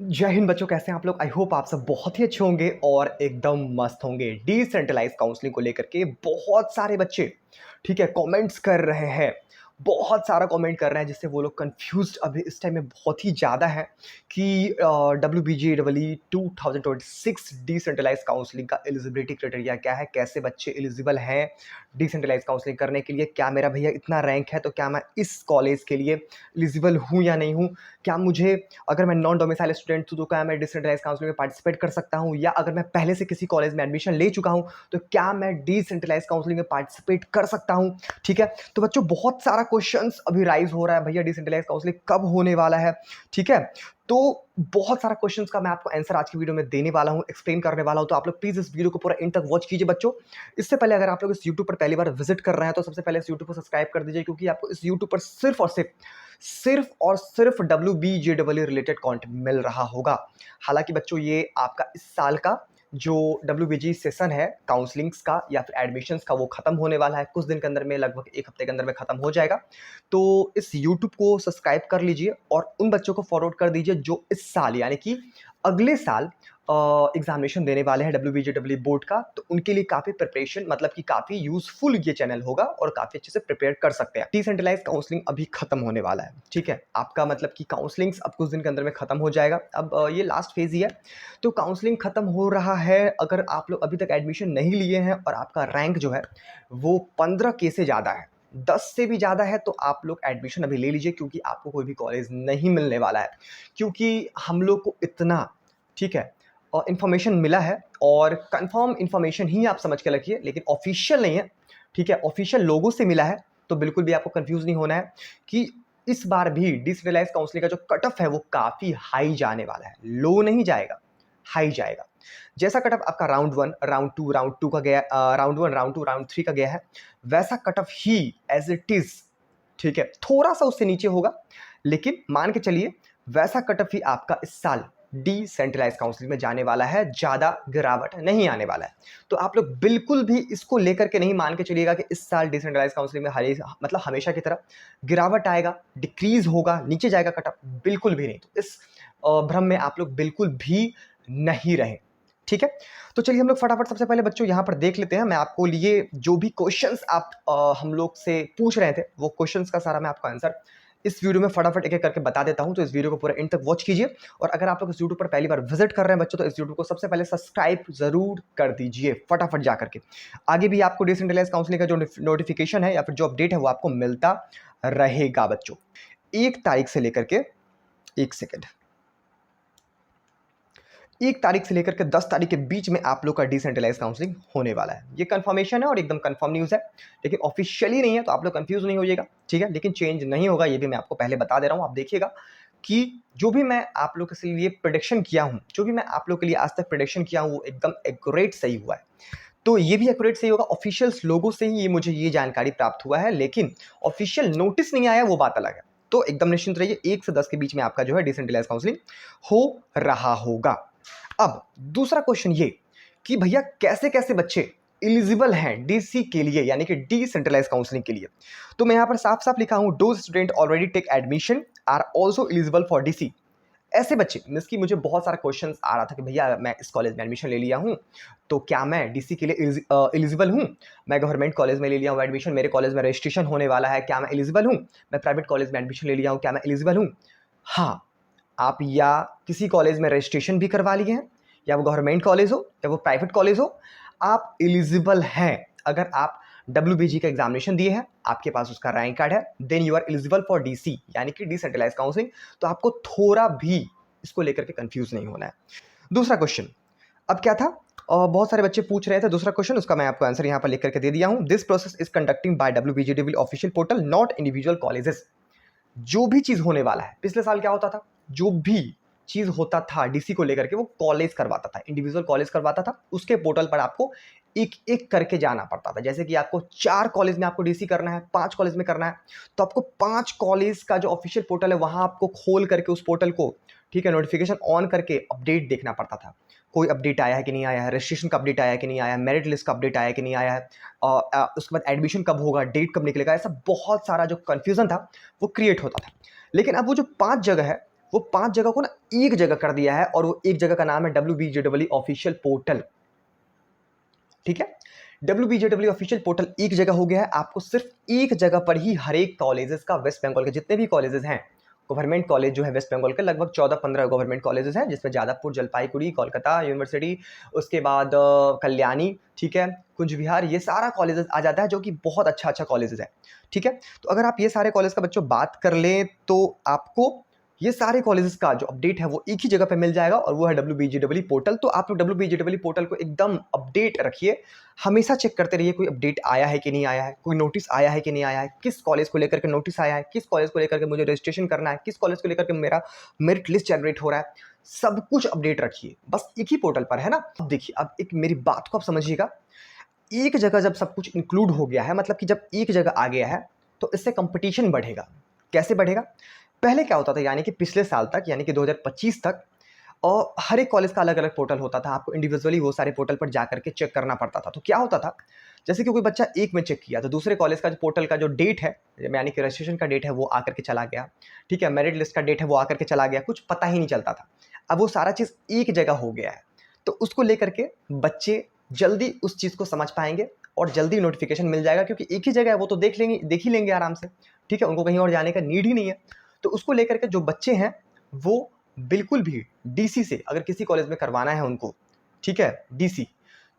जय हिंद बच्चों, कैसे हैं आप लोग। आई होप आप सब बहुत ही अच्छे होंगे और एकदम मस्त होंगे। डिसेंट्रलाइज काउंसलिंग को लेकर के बहुत सारे बच्चे ठीक है कमेंट्स कर रहे हैं, बहुत सारा कमेंट कर रहे हैं, जिससे वो लोग कंफ्यूज्ड अभी इस टाइम में बहुत ही ज़्यादा है कि WBGEE 2026 डिसेंट्रलाइज काउंसलिंग का एलिजिबिलिटी क्राइटेरिया क्या है, कैसे बच्चे एलिजिबल हैं डिसेंट्रलाइज काउंसलिंग करने के लिए, क्या मेरा भैया इतना रैंक है तो क्या मैं इस कॉलेज के लिए एलिजिबल हूँ या नहीं हूँ, क्या मुझे अगर मैं नॉन डोमिसाइल स्टूडेंट हूँ तो क्या मैं डिसेंट्रलाइज काउंसलिंग में पार्टिसिपेट कर सकता हूँ, या अगर मैं पहले से किसी कॉलेज में एडमिशन ले चुका हूँ तो क्या मैं डिसेंट्रलाइज काउंसलिंग में पार्टिसिपेट कर सकता हूँ। ठीक है, तो बच्चों बहुत सारा क्वेश्चंस अभी राइज हो रहा है, भैया डिसेंट्रलाइज काउंसलिंग कब होने वाला है। ठीक है, तो बहुत सारा क्वेश्चंस का मैं आपको आंसर आज की वीडियो में देने वाला हूं, एक्सप्लेन करने वाला हूं, तो आप लोग प्लीज इस वीडियो को पूरा एंड तक वॉच कीजिए बच्चों। इससे पहले अगर आप लोग इस यूट्यूब पर पहली बार विजिट कर रहे हैं तो सबसे पहले इस यूट्यूब को सब्सक्राइब कर दीजिए, क्योंकि आपको इस यूट्यूब पर सिर्फ WBGEE रिलेटेड कंटेंट मिल रहा होगा। हालांकि बच्चों ये आपका इस साल का जो WBG सेशन है काउंसलिंग्स का या फिर एडमिशंस का वो खत्म होने वाला है कुछ दिन के अंदर में, लगभग एक हफ्ते के अंदर में खत्म हो जाएगा। तो इस YouTube को सब्सक्राइब कर लीजिए और उन बच्चों को फॉरवर्ड कर दीजिए जो इस साल यानी कि अगले साल एग्जामिनेशन देने वाले हैं WBGE बोर्ड का, तो उनके लिए काफी प्रिपरेशन मतलब कि काफी यूजफुल ये चैनल होगा और काफी अच्छे से प्रिपेयर कर सकते हैं। डिसेंट्रलाइज काउंसलिंग अभी खत्म होने वाला है, ठीक है, आपका मतलब कि काउंसलिंग्स अब कुछ दिन के अंदर में खत्म हो जाएगा। अब ये लास्ट फेज ही है, तो काउंसलिंग खत्म हो रहा है। अगर आप लोग अभी तक एडमिशन नहीं लिए हैं और आपका रैंक जो है वो 15K से ज़्यादा है, 10 से भी ज़्यादा है, तो आप लोग एडमिशन अभी ले लीजिए, क्योंकि आपको कोई भी कॉलेज नहीं मिलने वाला है। क्योंकि हम लोग को इतना ठीक है इंफॉर्मेशन मिला है, और कंफर्म इंफॉर्मेशन ही आप समझ के रखिए, लेकिन ऑफिशियल नहीं है। ठीक है, ऑफिशियल लोगों से मिला है, तो बिल्कुल भी आपको कंफ्यूज नहीं होना है कि इस बार भी डिसेंट्रलाइज काउंसलिंग का जो कट ऑफ है वो काफी हाई जाने वाला है, लो नहीं जाएगा, हाई जाएगा। जैसा कट ऑफ आपका राउंड 1 राउंड 2 का गया, राउंड 1 राउंड 2 राउंड 3 का गया है, वैसा कट ऑफ ही एज इट इज, ठीक है, थोड़ा सा उससे नीचे होगा, लेकिन मान के चलिए वैसा कट ऑफ ही आपका इस साल डिसेंट्रलाइज काउंसलिंग में जाने वाला है, ज्यादा गिरावट नहीं आने वाला है। तो आप लोग बिल्कुल भी इसको लेकर के नहीं मान के चलिएगा कि इस साल डिसेंट्रलाइज काउंसलिंग में मतलब हमेशा की तरह गिरावट आएगा, डिक्रीज होगा, नीचे जाएगा कट ऑफ, बिल्कुल भी नहीं। तो इस भ्रम में आप लोग बिल्कुल भी नहीं रहे। ठीक है, तो चलिए हम लोग फटाफट सबसे पहले बच्चों यहाँ पर देख लेते हैं। मैं आपको लिए जो भी क्वेश्चंस आप हम लोग से पूछ रहे थे वो क्वेश्चंस का सारा मैं आपको आंसर इस वीडियो में फटाफट एक एक करके बता देता हूं, तो इस वीडियो को पूरा एंड तक वॉच कीजिए। और अगर आप लोग इस यूट्यूब पर पहली बार विजिट कर रहे हैं बच्चों, तो इस यूट्यूब को सबसे पहले सब्सक्राइब जरूर कर दीजिए फटाफट जा करके। आगे भी आपको डिसेंट्रलाइज काउंसलिंग का जो नोटिफिकेशन है या फिर जो अपडेट है वो आपको मिलता रहेगा बच्चों। 1 तारीख से लेकर के 1 सेकेंड, 1 तारीख से लेकर के 10 तारीख के बीच में आप लोग का डिसेंट्रलाइज काउंसलिंग होने वाला है। ये कंफर्मेशन है और एकदम कंफर्म न्यूज़ है, लेकिन ऑफिशियली नहीं है, तो आप लोग कंफ्यूज नहीं होइएगा। ठीक है, लेकिन चेंज नहीं होगा, ये भी मैं आपको पहले बता दे रहा हूँ। आप देखिएगा कि जो भी मैं आप लोग के लिए प्रोडिक्शन किया हूँ, जो भी मैं आप लोग के लिए आज तक प्रोडिक्शन किया हूँ, वो एकदम एक्यूरेट सही हुआ है। तो ये भी एक्यूरेट सही होगा। ऑफिशियल्स लोगों से ही मुझे ये जानकारी प्राप्त हुआ है, लेकिन ऑफिशियल नोटिस नहीं आया, वो बात अलग है। तो एकदम निश्चिंत रहिए, 1 से 10 के बीच में आपका जो है डिसेंट्रलाइज काउंसलिंग हो रहा होगा। अब दूसरा क्वेश्चन ये कि भैया कैसे कैसे बच्चे एलिजिबल हैं डीसी के लिए, यानी कि डिसेंट्रलाइज काउंसलिंग के लिए। तो मैं यहां पर साफ साफ लिखा हूं, दो student already take admission are also eligible for DC. ऐसे बच्चे मींस कि मुझे बहुत सारा क्वेश्चन आ रहा था कि भैया मैं इस कॉलेज में एडमिशन ले लिया हूं, तो क्या मैं डीसी के लिए एलिजिबल हूं। मैं गवर्नमेंट कॉलेज में ले लिया हूं एडमिशन, मेरे कॉलेज में रजिस्ट्रेशन होने वाला है, क्या मैं एलिजिबल हूं। मैं प्राइवेट कॉलेज में एडमिशन ले लिया हूं, क्या मैं एलिजिबल हूं। हाँ, आप या किसी कॉलेज में रजिस्ट्रेशन भी करवा लिए हैं, या वो गवर्नमेंट कॉलेज हो या वो प्राइवेट कॉलेज हो, आप एलिजिबल हैं। अगर आप WBG का एग्जामिनेशन दिए हैं, आपके पास उसका रैंक कार्ड है, then you are eligible for DC यानी कि डिसेंट्रलाइज काउंसलिंग। तो आपको थोड़ा भी इसको लेकर के कंफ्यूज नहीं होना है। दूसरा क्वेश्चन अब क्या था, बहुत सारे बच्चे पूछ रहे थे दूसरा क्वेश्चन, उसका मैं आपको आंसर यहां पर लिख करके दे दिया हूं। This process is conducting by WBGE official portal, not individual colleges. जो भी चीज होने वाला है, पिछले साल क्या होता था, जो भी चीज होता था डीसी को लेकर के वो कॉलेज करवाता था, इंडिविजुअल कॉलेज करवाता था, उसके पोर्टल पर आपको एक एक करके जाना पड़ता था। जैसे कि आपको 4 कॉलेज में आपको डीसी करना है, 5 कॉलेज में करना है, तो आपको 5 कॉलेज का जो ऑफिशियल पोर्टल है वहां आपको खोल करके उस पोर्टल को, ठीक है, नोटिफिकेशन ऑन करके अपडेट देखना पड़ता था। कोई अपडेट आया है कि नहीं आया है, रजिस्ट्रेशन का अपडेट आया है कि नहीं आया है, मेरिट लिस्ट का अपडेट आया है कि नहीं आया है, उसके बाद एडमिशन कब होगा, डेट कब निकलेगा, ऐसा बहुत सारा जो कंफ्यूजन था वो क्रिएट होता था। लेकिन अब वो जो 5 जगह है वो 5 जगह को ना एक जगह कर दिया है, और वो एक जगह का नाम है WBJEE ऑफिशियल पोर्टल। ठीक है, WBJEE ऑफिशियल पोर्टल एक जगह हो गया है। आपको सिर्फ एक जगह पर ही हर एक कॉलेजेस का, वेस्ट बंगाल के जितने भी कॉलेजेस हैं, गवर्नमेंट कॉलेज जो है वेस्ट बंगाल के लगभग 14-15 गवर्नमेंट कॉलेजेस हैं, जिसमें जादवपुर, जलपाईगुड़ी, कोलकाता यूनिवर्सिटी, उसके बाद कल्याणी, ठीक है, कुंज विहार, ये सारा कॉलेजेस आ जाता है, जो कि बहुत अच्छा अच्छा कॉलेजेस है। ठीक है, तो अगर आप ये सारे कॉलेज का बच्चों बात कर लें तो आपको ये सारे कॉलेजेस का जो अपडेट है वो एक ही जगह पे मिल जाएगा, और वो है WBJEE पोर्टल। तो आप लोग WBJEE पोर्टल को एकदम अपडेट रखिए, हमेशा चेक करते रहिए कोई अपडेट आया है कि नहीं आया है, कोई नोटिस आया है कि नहीं आया है, किस कॉलेज को लेकर के नोटिस आया है, किस कॉलेज को लेकर के मुझे रजिस्ट्रेशन करना है, किस कॉलेज को लेकर के मेरा मेरिट लिस्ट जनरेट हो रहा है, सब कुछ अपडेट रखिए, बस एक ही पोर्टल पर है ना। अब देखिए, अब एक मेरी बात को आप समझिएगा, एक जगह जब सब कुछ इंक्लूड हो गया है, मतलब कि जब एक जगह आ गया है, तो इससे कंपटीशन बढ़ेगा। कैसे बढ़ेगा? पहले क्या होता था, यानी कि पिछले साल तक, यानी कि 2025 तक, और हर एक कॉलेज का अलग अलग पोर्टल होता था, आपको इंडिविजुअली वो सारे पोर्टल पर जाकर के चेक करना पड़ता था। तो क्या होता था, जैसे कि कोई बच्चा एक में चेक किया तो दूसरे कॉलेज का जो पोर्टल का जो डेट है, यानी कि रजिस्ट्रेशन का डेट है, वो आकर के चला गया। ठीक है, मेरिट लिस्ट का डेट है, वो आकर के चला गया, कुछ पता ही नहीं चलता था। अब वो सारा चीज़ एक जगह हो गया है, तो उसको लेकर के बच्चे जल्दी उस चीज़ को समझ पाएंगे और जल्दी नोटिफिकेशन मिल जाएगा, क्योंकि एक ही जगह है, वो तो देख ही लेंगे आराम से। ठीक है, उनको कहीं और जाने का नीड ही नहीं है। तो उसको लेकर के जो बच्चे हैं वो बिल्कुल भी डीसी से, अगर किसी कॉलेज में करवाना है उनको, ठीक है, डीसी,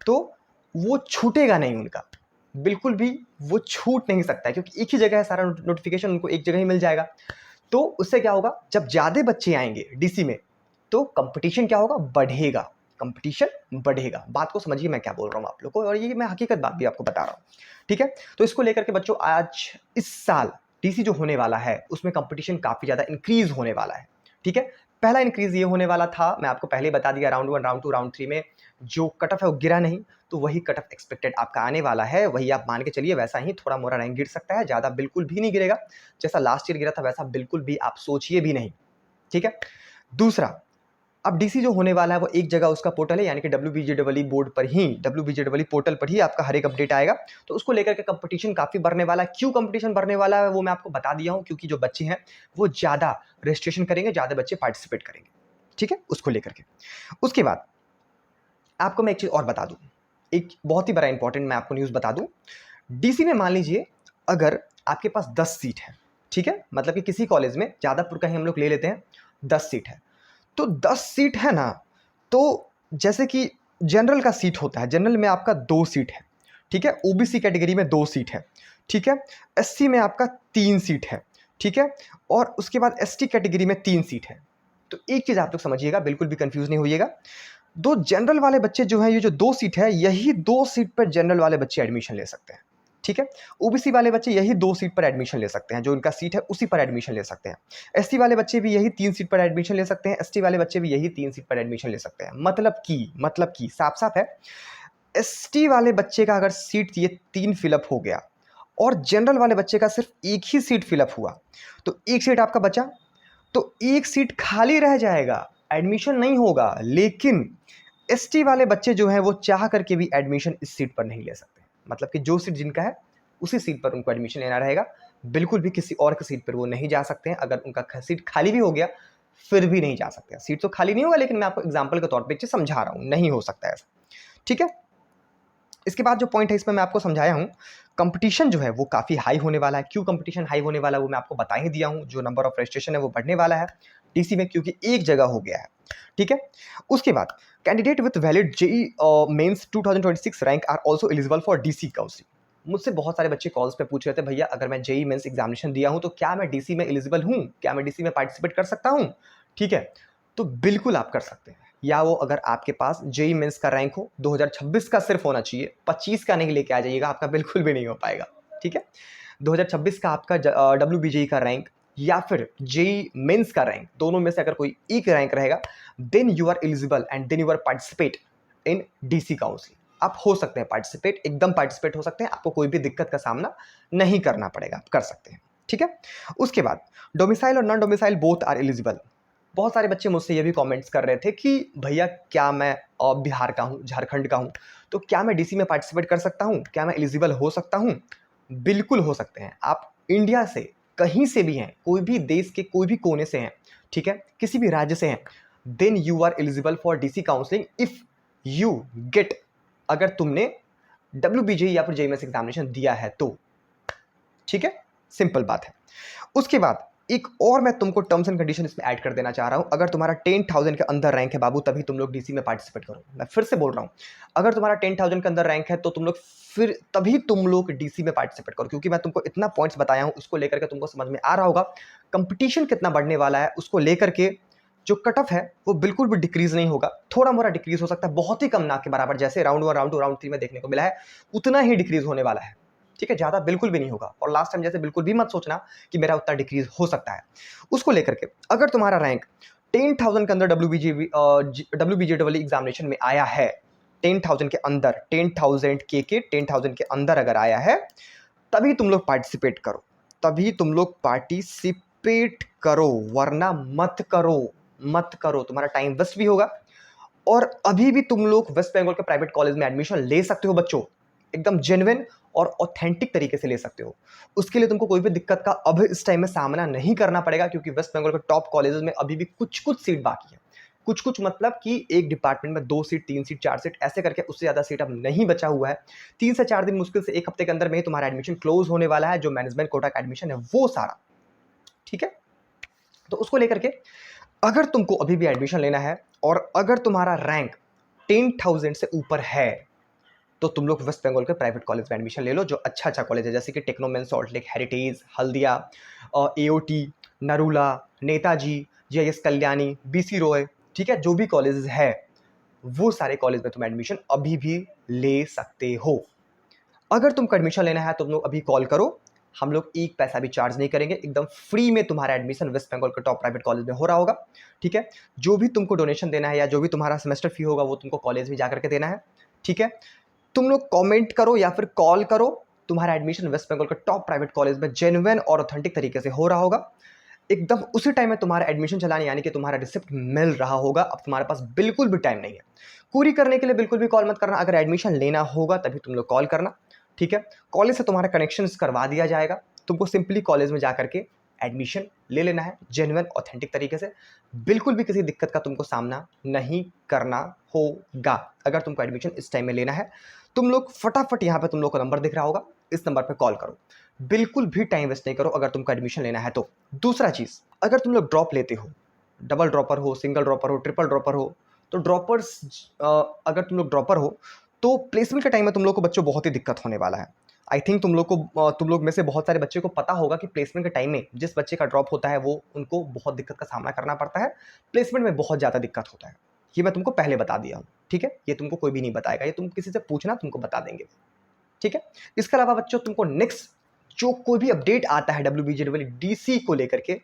तो वो छूटेगा नहीं उनका, बिल्कुल भी वो छूट नहीं सकता है, क्योंकि एक ही जगह है, सारा नोटिफिकेशन उनको एक जगह ही मिल जाएगा। तो उससे क्या होगा, जब ज़्यादा बच्चे आएंगे डीसी में, तो कंपटीशन क्या होगा, बढ़ेगा, कंपटीशन बढ़ेगा। बात को समझिए मैं क्या बोल रहा हूँ आप लोग को, और ये मैं हकीकत बात भी आपको बता रहा हूँ। ठीक है, तो इसको लेकर के बच्चों, आज इस साल डीसी जो होने वाला है उसमें कंपटीशन काफ़ी ज़्यादा इंक्रीज होने वाला है। ठीक है, पहला इंक्रीज ये होने वाला था, मैं आपको पहले बता दिया, राउंड 1, राउंड 2, राउंड 3 में जो कट ऑफ है वो गिरा नहीं, तो वही कट ऑफ एक्सपेक्टेड आपका आने वाला है, वही आप मान के चलिए। वैसा ही थोड़ा मोड़ा रैंक गिर सकता है, ज़्यादा बिल्कुल भी नहीं गिरेगा। जैसा लास्ट ईयर गिरा था वैसा बिल्कुल भी आप सोचिए भी नहीं। ठीक है, दूसरा, अब डीसी जो होने वाला है वो एक जगह उसका पोर्टल है, यानी कि WBJEE बोर्ड पर ही, WBJEE पोर्टल पर ही आपका हर एक अपडेट आएगा। तो उसको लेकर के कंपटीशन काफ़ी बढ़ने वाला है। क्यों कंपटीशन बढ़ने वाला है वो मैं आपको बता दिया हूँ, क्योंकि जो बच्चे हैं वो ज़्यादा रजिस्ट्रेशन करेंगे, ज़्यादा बच्चे पार्टिसिपेट करेंगे। ठीक है, उसको लेकर के। उसके बाद आपको मैं एक चीज़ और बता दूँ, एक बहुत ही बड़ा इंपॉर्टेंट मैं आपको न्यूज़ बता दूँ। डीसी में मान लीजिए अगर आपके पास 10 सीट है, ठीक है, मतलब कि किसी कॉलेज में, जादवपुर का ही हम लोग ले लेते हैं, 10 सीट है, तो 10 सीट है ना, तो जैसे कि जनरल का सीट होता है, जनरल में आपका 2 सीट है, ठीक है, ओबीसी कैटेगरी में 2 सीट है, ठीक है, एससी में आपका 3 सीट है, ठीक है, और उसके बाद एसटी कैटेगरी में 3 सीट है। तो एक चीज़ आप लोग समझिएगा, बिल्कुल भी कंफ्यूज नहीं होइएगा, दो जनरल वाले बच्चे जो हैं, ये जो 2 सीट है, यही 2 सीट पर जनरल वाले बच्चे एडमिशन ले सकते हैं। ठीक है, ओबीसी वाले बच्चे यही 2 सीट पर एडमिशन ले सकते हैं, जो उनका सीट है उसी पर एडमिशन ले सकते हैं। एसटी वाले बच्चे भी यही 3 सीट पर एडमिशन ले सकते हैं, एसटी वाले बच्चे भी यही 3 सीट पर एडमिशन ले सकते हैं। मतलब कि साफ साफ है, एसटी वाले बच्चे का अगर सीट ये 3 फिलअप हो गया और जनरल वाले बच्चे का सिर्फ एक ही सीट फिलअप हुआ, तो एक सीट आपका बचा, तो एक सीट खाली रह जाएगा, एडमिशन नहीं होगा। लेकिन एसटी वाले बच्चे जो हैं वो चाह करके भी एडमिशन इस सीट पर नहीं ले सकते, मतलब कि जो सीट जिनका है उसी सीट पर उनको एडमिशन लेना रहेगा, बिल्कुल भी किसी और की सीट पर वो नहीं जा सकते हैं। अगर उनका सीट खाली भी हो गया फिर भी नहीं जा सकते हैं। सीट तो खाली नहीं होगा, लेकिन मैं आपको एग्जाम्पल के तौर पर एक समझा रहा हूँ, नहीं हो सकता ऐसा। ठीक है, इसके बाद जो पॉइंट है इसमें मैं आपको समझाया हूँ, कंपटीशन जो है वो काफ़ी हाई होने वाला है। क्यों कंपटीशन हाई होने वाला है वो मैं आपको बता ही दिया हूँ, जो नंबर ऑफ रजिस्ट्रेशन है वो बढ़ने वाला है टीसी में, क्योंकि एक जगह हो गया है। ठीक है, उसके बाद candidate with valid JEE Mains 2026 rank are also eligible for DC counselling. मुझसे बहुत सारे बच्चे कॉल्स पे पूछ रहे थे, भैया अगर मैं जेई मेंस एग्जामिनेशन दिया हूँ तो क्या मैं डीसी में एलिजिबल हूँ, क्या मैं डीसी में पार्टिसिपेट कर सकता हूँ? ठीक है, तो बिल्कुल आप कर सकते हैं, या वो अगर आपके पास जेई मेंस का रैंक हो 2026 का सिर्फ होना चाहिए, 25 का नहीं लेके आ जाइएगा, आपका बिल्कुल भी नहीं हो पाएगा। ठीक है, 2026 का आपका WBJEE का रैंक या फिर जेई मेंस का रैंक, दोनों में से अगर कोई एक रैंक रहेगा, then you are eligible and then you are participate in DC counselling. आप हो सकते हैं पार्टिसिपेट, एकदम पार्टिसिपेट हो सकते हैं, आपको कोई भी दिक्कत का सामना नहीं करना पड़ेगा, आप कर सकते हैं। ठीक है, उसके बाद डोमिसाइल और non domicile both are eligible. बहुत सारे बच्चे मुझसे ये भी कमेंट्स कर रहे थे कि भैया क्या मैं बिहार का हूँ, झारखंड का हूँ, तो क्या मैं डीसी में पार्टिसिपेट कर सकता हूँ, क्या मैं एलिजिबल हो सकता हूँ? बिल्कुल हो सकते हैं। आप इंडिया से कहीं से भी हैं, कोई भी देश के कोई भी कोने से हैं, ठीक है, किसी भी राज्य से हैं, then you are eligible for DC counselling if you get, अगर तुमने डब्ल्यूबीजे या फिर जेईएमएस एग्जामिनेशन दिया है तो। ठीक है, सिंपल बात है। उसके बाद एक और मैं तुमको टर्म्स एंड कंडीशन इसमें ऐड कर देना चाह रहा हूं। अगर तुम्हारा 10,000 के अंदर रैंक है बाबू, तभी तुम लोग डीसी में पार्टिसिपेट करो। मैं फिर से बोल रहा हूं, अगर तुम्हारा 10,000 के अंदर रैंक है तो तुम लोग फिर तभी तुम लोग डीसी में पार्टिसिपेट करो, क्योंकि मैं तुमको इतना पॉइंट्स बताया हूं, उसको लेकर के तुमको समझ में आ रहा होगा कंपटीशन कितना बढ़ने वाला है। उसको लेकर के जो कट ऑफ है वो बिल्कुल भी डिक्रीज नहीं होगा, थोड़ा मोड़ा डिक्रीज हो सकता है, बहुत ही कम ना के बराबर, जैसे राउंड 1 राउंड 2 राउंड 3 में देखने को मिला है उतना ही डिक्रीज होने वाला है। ठीक है, ज्यादा बिल्कुल भी नहीं होगा। और लास्ट टाइम जैसे बिल्कुल भी मत सोचना कि मेरा उतना डिक्रीज हो सकता है। उसको लेकर के अगर तुम्हारा रैंक 10,000 के अंदर डब्ल्यूबीजे एग्जामिनेशन में आया है, 10,000 के अंदर, 10,000 के 10,000 के अंदर अगर आया है, तभी तुम लोग पार्टिसिपेट करो, तभी तुम लोग पार्टिसिपेट करो, वरना मत करो, मत करो। तुम्हारा टाइम वेस्ट भी होगा। और अभी भी तुम लोग वेस्ट बंगाल के प्राइवेट कॉलेज में एडमिशन ले सकते हो बच्चों, एकदम जेन्युइन और ऑथेंटिक तरीके से ले सकते हो। उसके लिए तुमको कोई भी दिक्कत का अब इस टाइम में सामना नहीं करना पड़ेगा, क्योंकि वेस्ट बंगाल के टॉप कॉलेजेस में अभी भी कुछ कुछ सीट बाकी है। कुछ कुछ मतलब कि एक डिपार्टमेंट में 2 सीट, 3 सीट, 4 सीट, ऐसे करके उससे ज़्यादा सीट अब नहीं बचा हुआ है। 3 से 4 दिन, मुश्किल से 1 हफ्ते के अंदर में ही तुम्हारा एडमिशन क्लोज होने वाला है, जो मैनेजमेंट कोटा का एडमिशन है वो सारा। ठीक है, तो उसको लेकर के अगर तुमको अभी भी एडमिशन लेना है और अगर तुम्हारा रैंक 10,000 से ऊपर है, तो तुम लोग वेस्ट बंगाल के प्राइवेट कॉलेज में एडमिशन ले लो, जो अच्छा अच्छा कॉलेज है, जैसे कि Techno Main, Salt Lake, Heritage, Haldia, AOT, Narula, Netaji, JIS Kalyani, BC Roy. ठीक है, जो भी कॉलेजेस है वो सारे कॉलेज में तुम एडमिशन अभी भी ले सकते हो। अगर तुमको एडमिशन लेना है तो तुम लोग अभी कॉल करो, हम लोग एक पैसा भी चार्ज नहीं करेंगे, एकदम फ्री में तुम्हारा एडमिशन वेस्ट बंगाल के टॉप प्राइवेट कॉलेज में हो रहा होगा। ठीक है, जो भी तुमको डोनेशन देना है या जो भी तुम्हारा सेमेस्टर फी होगा वो तुमको कॉलेज में जाकर के देना है। ठीक है, तुम लोग कमेंट करो या फिर कॉल करो, तुम्हारा एडमिशन वेस्ट बंगाल के टॉप प्राइवेट कॉलेज में जेन्युइन और ऑथेंटिक तरीके से हो रहा होगा। एकदम उसी टाइम में तुम्हारा एडमिशन चलाने, यानी कि तुम्हारा रिसिप्ट मिल रहा होगा। अब तुम्हारे पास बिल्कुल भी टाइम नहीं है, पूरी करने के लिए बिल्कुल भी कॉल मत करना। अगर एडमिशन लेना होगा तभी तुम लोग कॉल करना। ठीक है, कॉलेज से तुम्हारा कनेक्शन करवा दिया जाएगा, तुमको सिंपली कॉलेज में जाकर के एडमिशन ले लेना है जेन्युइन ऑथेंटिक तरीके से। बिल्कुल भी किसी दिक्कत का तुमको सामना नहीं करना होगा। अगर तुमको एडमिशन इस टाइम में लेना है, तुम लोग फटाफट यहाँ पे तुम लोग को नंबर दिख रहा होगा, इस नंबर पे कॉल करो, बिल्कुल भी टाइम वेस्ट नहीं करो अगर तुमको एडमिशन लेना है तो। दूसरा चीज, अगर तुम लोग ड्रॉप लेते हो, डबल ड्रॉपर हो, सिंगल ड्रॉपर हो, ट्रिपल ड्रॉपर हो, तो ड्रॉपर्स, अगर तुम लोग ड्रॉपर हो तो प्लेसमेंट के टाइम में तुम लोग को बच्चों बहुत ही दिक्कत होने वाला है। आई थिंक तुम लोग में से बहुत सारे बच्चे को पता होगा कि प्लेसमेंट के टाइम में जिस बच्चे का ड्रॉप होता है वो उनको बहुत दिक्कत का सामना करना पड़ता है, प्लेसमेंट में बहुत ज़्यादा दिक्कत होता है। ये मैं तुमको पहले बता दिया हूँ। ठीक है, ये तुमको कोई भी नहीं बताएगा, ये तुम किसी से पूछना, तुमको बता देंगे। ठीक है, इसके अलावा बच्चों तुमको नेक्स्ट जो कोई भी अपडेट आता है डब्ल्यूबीजे को लेकर के,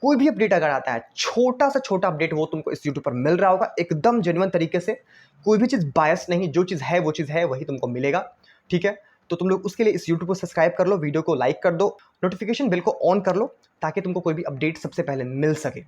कोई भी अपडेट अगर आता है, छोटा से छोटा अपडेट, वो तुमको इस यूट्यूब पर मिल रहा होगा एकदम जेन्युइन तरीके से, कोई भी चीज़ बायस नहीं, जो चीज़ है वो चीज़ है, वही तुमको मिलेगा। ठीक है, तो तुम लोग उसके लिए इस यूट्यूब को सब्सक्राइब कर लो, वीडियो को लाइक कर दो, नोटिफिकेशन बिल को ऑन कर लो, ताकि तुमको कोई भी अपडेट सबसे पहले मिल सके।